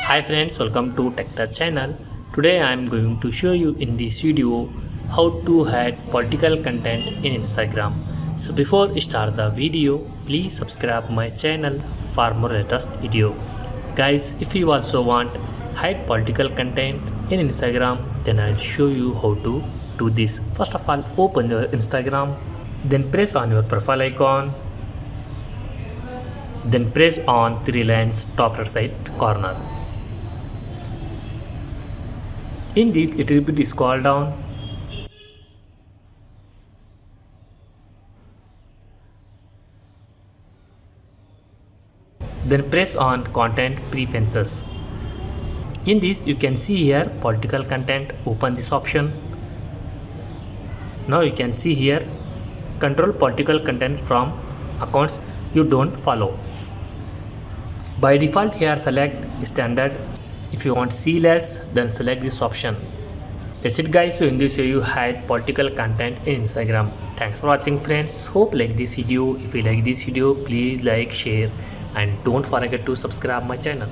Hi friends, welcome to techtouch channel. Today I am going to show you in this video how to hide political content in Instagram. So before we start the video, please subscribe my channel for more latest video. Guys, if you also want hide political content in Instagram, then I'll show you how to do this. First of all, open your Instagram, then press on your profile icon, then press on three lines top right side corner. In this, little bit scroll down, then press on content preferences. In this, you can see here political content. Open this option. Now you can see here control political content from accounts you don't follow. By default here select standard. If you want see less, then select this option. That's it guys. So in this way you hide political content in Instagram. Thanks for watching friends. Hope like this video. If you like this video, please like, share and don't forget to subscribe my channel.